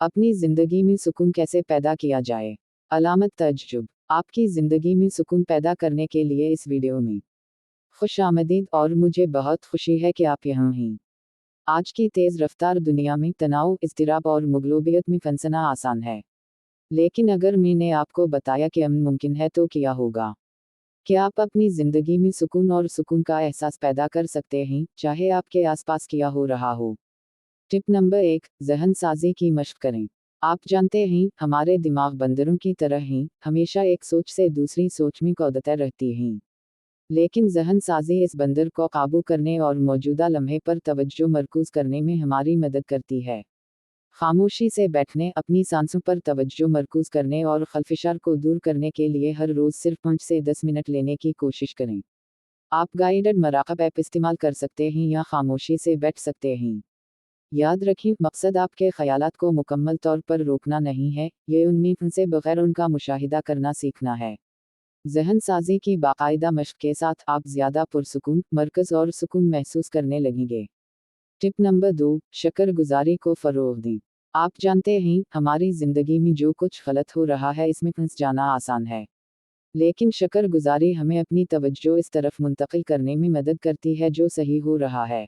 अपनी ज़िंदगी में सुकून कैसे पैदा किया जाए? अलामत तज्जुब। आपकी ज़िंदगी में सुकून पैदा करने के लिए इस वीडियो में खुशामदीद और मुझे बहुत खुशी है कि आप यहाँ हैं। आज की तेज़ रफ्तार दुनिया में तनाव, इज़्तिराब और मगलूबियत में फंसना आसान है। लेकिन अगर मैंने आपको बताया कि अमन मुमकिन है तो क्या होगा? क्या आप अपनी ज़िंदगी में सुकून और सुकून का एहसास पैदा कर सकते हैं, चाहे आपके आसपास क्या हो रहा हो? टिप नंबर 1, ज़हन साजी की मशक करें। आप जानते हैं, हमारे दिमाग बंदरों की तरह हैं, हमेशा एक सोच से दूसरी सोच में कूदते रहती हैं। लेकिन ज़हन साजी इस बंदर को काबू करने और मौजूदा लम्हे पर तवज्जो मरकूज़ करने में हमारी मदद करती है। खामोशी से बैठने, अपनी सांसों पर तवज्जो मरकूज़ करने और खलफिशार को दूर करने के लिए हर रोज़ सिर्फ 5 से 10 मिनट लेने की कोशिश करें। आप गाइडेड मराक़ब ऐप इस्तेमाल कर सकते हैं या खामोशी से बैठ सकते हैं। याद रखें, मकसद आपके ख़यालात को मुकम्मल तौर पर रोकना नहीं है, ये उनमें फंसे बगैर उनका मुशाहिदा करना सीखना है। ज़हन साजी की बाकायदा मशक़ के साथ आप ज़्यादा पुरसुकून, मरकज़ और सुकून महसूस करने लगेंगे। टिप नंबर 2, शुक्रगुज़ारी को फ़रोग़ दें। आप जानते हैं, हमारी ज़िंदगी में जो कुछ गलत हो रहा है इसमें फंस जाना आसान है। लेकिन शुक्रगुज़ारी हमें अपनी तवज्जो इस तरफ मुंतक़िल करने में मदद करती है जो सही हो रहा है।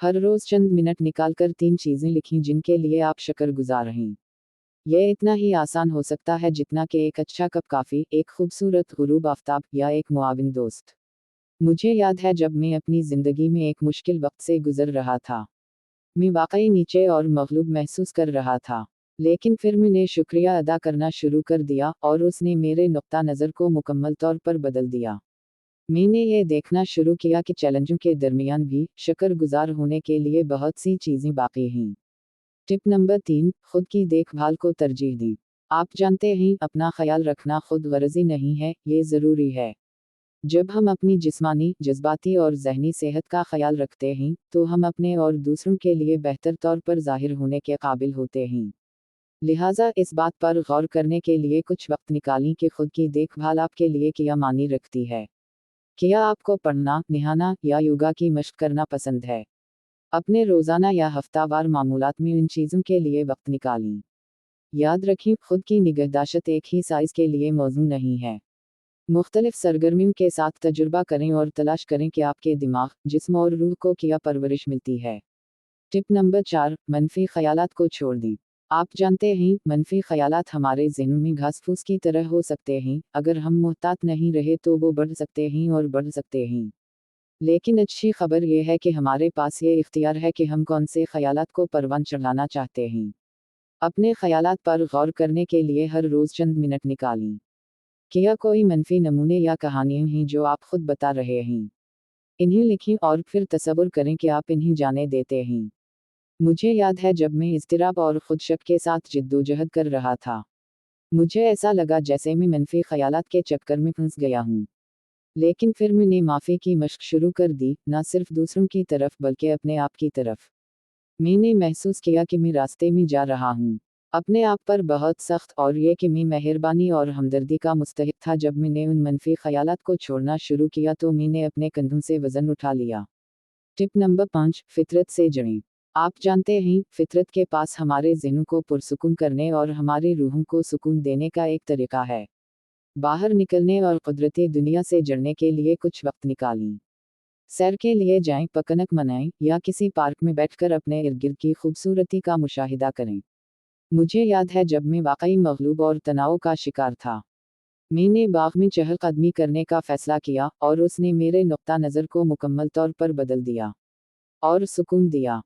हर रोज़ चंद मिनट निकाल कर 3 चीज़ें लिखें जिनके लिए आप शुक्रगुज़ार हैं। यह इतना ही आसान हो सकता है जितना कि एक अच्छा कप कॉफ़ी, एक खूबसूरत गुरूब आफ्ताब या एक मुआविन दोस्त। मुझे याद है जब मैं अपनी ज़िंदगी में एक मुश्किल वक्त से गुजर रहा था। मैं वाकई नीचे और मग़लूब महसूस कर रहा था। लेकिन फिर मैंने शुक्रिया अदा करना शुरू कर दिया और उसने मेरे नुक्ता नज़र को मुकम्मल तौर पर बदल दिया। मैंने ये देखना शुरू किया कि चैलेंजों के दरमियान भी शुक्रगुज़ार होने के लिए बहुत सी चीज़ें बाकी हैं। टिप नंबर 3, खुद की देखभाल को तरजीह दें। आप जानते हैं, अपना ख्याल रखना खुद गर्ज़ी नहीं है, ये ज़रूरी है। जब हम अपनी जिस्मानी, जज्बाती और ज़हनी सेहत का ख्याल रखते हैं, तो हम अपने और दूसरों के लिए बेहतर तौर पर ज़ाहिर होने के काबिल होते हैं। लिहाजा इस बात पर गौर करने के लिए कुछ वक्त निकालें कि खुद की देखभाल आपके लिए क्या मानी रखती है। क्या आपको पढ़ना, नहाना या योगा की मशक़ करना पसंद है? अपने रोज़ाना या हफ्तावार मामूलात में इन चीज़ों के लिए वक्त निकालें। याद रखें, खुद की निगहदाश्त एक ही साइज़ के लिए मौजू नहीं है। मुख्तलिफ सरगर्मियों के साथ तजुर्बा करें और तलाश करें कि आपके दिमाग, जिस्म और रूह को क्या परवरिश मिलती है। टिप नंबर 4, मनफी ख़यालात को छोड़ दें। आप जानते हैं, मनफी ख़यालात हमारे ज़हन में घास-फूस की तरह हो सकते हैं, अगर हम मुहतात नहीं रहे तो वो बढ़ सकते हैं और बढ़ सकते हैं। लेकिन अच्छी खबर यह है कि हमारे पास ये इख्तियार है कि हम कौन से ख़यालात को परवान चढ़ाना चाहते हैं। अपने ख़यालात पर गौर करने के लिए हर रोज़ चंद मिनट निकालें। क्या कोई मनफी नमूने या कहानियाँ हैं जो आप खुद बता रहे हैं? इन्हें लिखें और फिर तसव्वुर करें कि आप इन्हें जाने देते हैं। मुझे याद है जब मैं इज़्तिराब और खुदशक के साथ जिद्दोजहद कर रहा था। मुझे ऐसा लगा जैसे मैं मनफी ख़यालात के चक्कर में फंस गया हूँ। लेकिन फिर मैंने माफ़ी की मशक़ शुरू कर दी, ना सिर्फ दूसरों की तरफ बल्कि अपने आप की तरफ। मैंने महसूस किया कि मैं रास्ते में जा रहा हूँ। अपने आप पर बहुत सख्त, और ये कि मैं मेहरबानी और हमदर्दी का मुस्तहिक़ था। जब मैंने उन मनफी ख़यालात को छोड़ना शुरू किया तो मैंने अपने कंधों से वज़न उठा लिया। टिप नंबर 5, फ़ितरत से जुड़ें। आप जानते हैं, फ़ितरत के पास हमारे ज़हनों को पुरसुकून करने और हमारी रूहों को सुकून देने का एक तरीक़ा है। बाहर निकलने और कुदरती दुनिया से जुड़ने के लिए कुछ वक्त निकालें। सैर के लिए जाएं, पिकनिक मनाएं या किसी पार्क में बैठकर अपने इर्द-गिर्द की खूबसूरती का मुशाहिदा करें। मुझे याद है जब मैं वाकई मग़लूब और तनाव का शिकार था। मैंने बाग में चहलकदमी करने का फ़ैसला किया और उसने मेरे नुक्ता नज़र को मुकम्मल तौर पर बदल दिया और सुकून दिया।